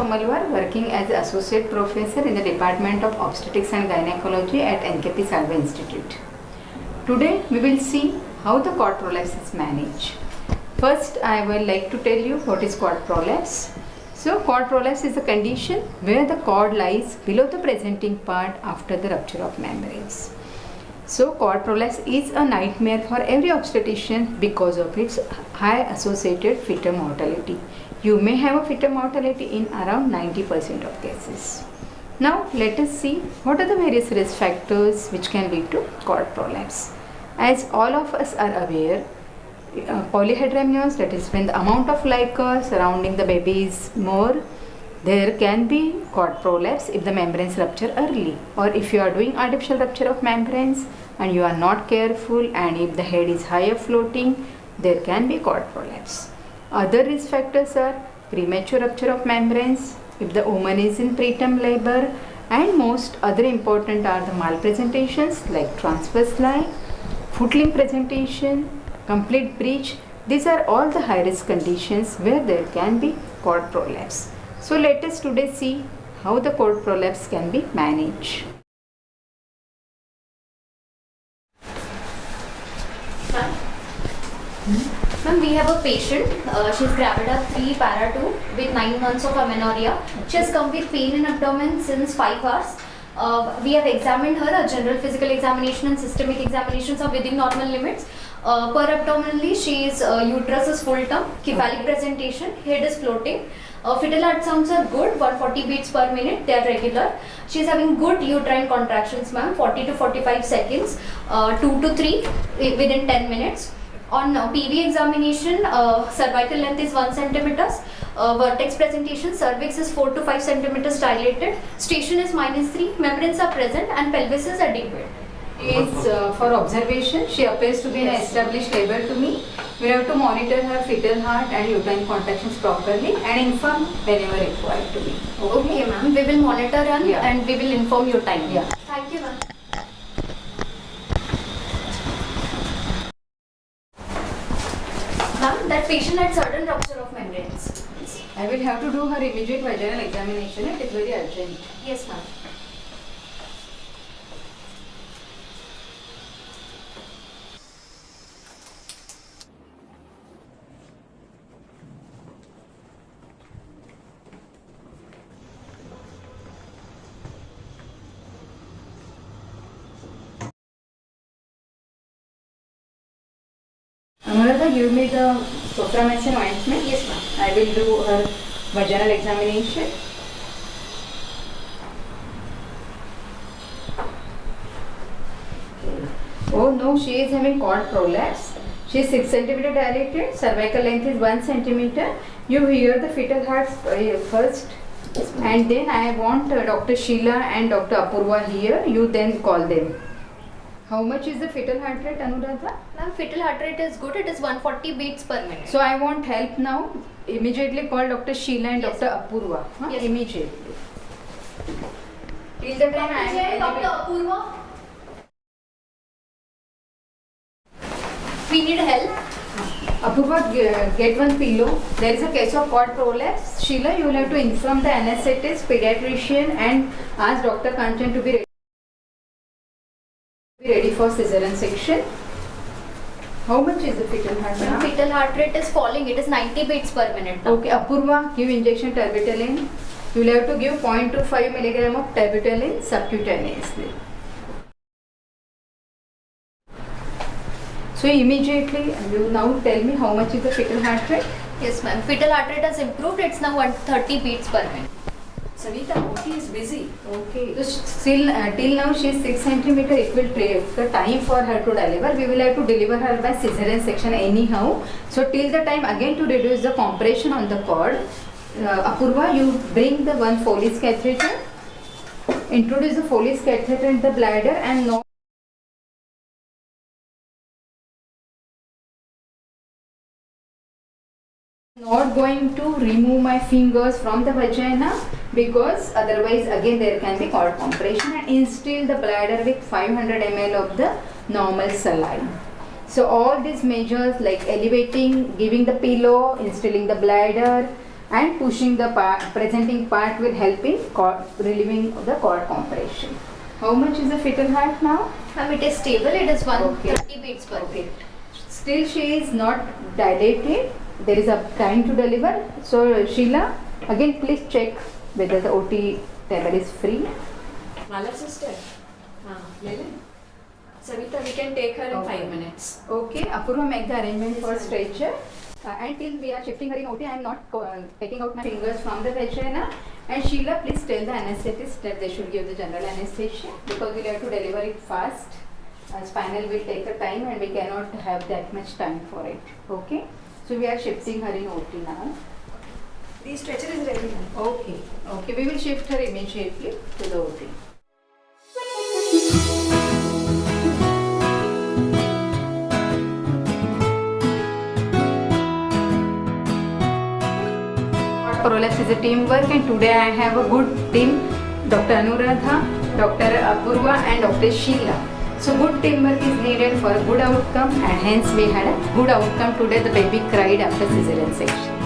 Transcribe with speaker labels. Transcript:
Speaker 1: Amalwar, working as Associate Professor in the Department of Obstetrics and Gynecology at NKP Salva Institute. Today we will see how the cord prolapse is managed. First, I will like to tell you what is cord prolapse. So, cord prolapse is a condition where the cord lies below the presenting part after the rupture of membranes. So, cord prolapse is a nightmare for every obstetrician because of its high associated fetal mortality. You may have a fetal mortality in around 90% of cases. Now, let us see what are the various risk factors which can lead to cord prolapse. As all of us are aware, polyhydramnios, that is when the amount of liquor surrounding the baby is more, there can be cord prolapse if the membranes rupture early, or if you are doing artificial rupture of membranes and you are not careful, and if the head is higher floating, there can be cord prolapse. Other risk factors are premature rupture of membranes if the woman is in preterm labor, and most other important are the malpresentations like transverse lie, footling presentation, complete breach. These are all the high risk conditions where there can be cord prolapse. So let us today see how the cord prolapse can be managed.
Speaker 2: Ma'am, we have a patient. She's gravida 3 para 2 with 9 months of amenorrhea. She has come with pain in abdomen since 5 hours. We have examined her. A general physical examination and systemic examinations are within normal limits. Per abdominally, she's uterus is full term, cephalic presentation, head is floating. Fetal heart sounds are good, 140 beats per minute, they are regular. She is having good uterine contractions, ma'am, 40 to 45 seconds, 2 to 3 within 10 minutes. On PV examination, cervical length is 1 centimeter, vertex presentation, cervix is 4 to 5 centimeters dilated, station is -3, membranes are present, and pelvis is adequate.
Speaker 1: Is for observation. She appears to be an established labor to me. We have to monitor her fetal heart and uterine contractions properly and inform whenever required to me.
Speaker 2: Okay, ma'am. We will monitor and we will inform you time.
Speaker 1: Yeah.
Speaker 2: Thank you, ma'am. Ma'am, that patient had sudden rupture of membranes.
Speaker 1: I will have to do her immediate vaginal examination. It is very urgent.
Speaker 2: Yes, ma'am.
Speaker 1: Anuradha, give me the sopramycin ointment.
Speaker 2: Yes, ma'am.
Speaker 1: I will do her vaginal examination. Oh no, she is having cord prolapse. She is 6 centimeter dilated. Cervical length is 1 centimeter. You hear the fetal heart first, and then I want Dr. Sheila and Dr. Apurva here. You then call them. How much is the fetal heart rate, Anuradha?
Speaker 2: Ma'am, fetal heart rate is good. It is 140 beats per minute.
Speaker 1: So I want help now. Immediately call Dr. Sheila and
Speaker 2: Yes.
Speaker 1: Dr. Apurva. Huh?
Speaker 2: Yes.
Speaker 1: Immediately. Till the time I am
Speaker 2: Dr. Apurva. We need help.
Speaker 1: Apurva, get one pillow. There is a case of cord prolapse. Sheila, you will have to inform the anesthetist, pediatrician, and ask Dr. Kanchan to be ready for cesarean section. How much is the fetal heart
Speaker 2: Ma'am,
Speaker 1: rate?
Speaker 2: fetal heart rate is falling. It is 90 beats per minute now.
Speaker 1: Okay, Apurva, give injection terbutaline. You will have to give 0.25 milligram of terbutaline subcutaneously. So immediately, you now tell me how much is the fetal heart rate?
Speaker 2: Yes, ma'am. Fetal heart rate has improved. It's now 130 beats per minute.
Speaker 3: Savita, OT is busy.
Speaker 1: Okay. So still, till now she is 6 centimeter. It will take the time for her to deliver. We will have to deliver her by cesarean section anyhow. So till the time, again to reduce the compression on the cord, Apurva, you bring the one Foley's catheter. Introduce the Foley's catheter in the bladder and no. Not going to remove my fingers from the vagina because otherwise again there can be cord compression, and instill the bladder with 500 ml of the normal saline. So all these measures like elevating, giving the pillow, instilling the bladder, and pushing the part, presenting part will help in relieving the cord compression. How much is the fetal heart now?
Speaker 2: Ma'am, it is stable. It is
Speaker 1: Okay.
Speaker 2: 130 beats per minute.
Speaker 1: Still she is not dilated. There is a time to deliver. So Sheila, again please check whether the OT table is free.
Speaker 3: Mala sister. Lele. Savita, we can take her in
Speaker 1: Okay.
Speaker 3: 5 minutes.
Speaker 1: Okay, Apurva, make the arrangement for stretcher. Until we are shifting her in OT, I am not taking out my fingers from the vagina. And Sheila, please tell the anesthetist that they should give the general anesthesia because we have to deliver it fast. Spinal will take a time and we cannot have that much time for it. Okay, so we are shifting her in OT now.
Speaker 3: The stretcher is ready now.
Speaker 1: Okay, okay, we will shift her immediately to the OT. Prolapse is a teamwork and today I have a good team, Dr. Anuradha, Dr. Apurva and Dr. Sheila. So good teamwork is needed for a good outcome and hence we had a good outcome today. The baby cried after cesarean section.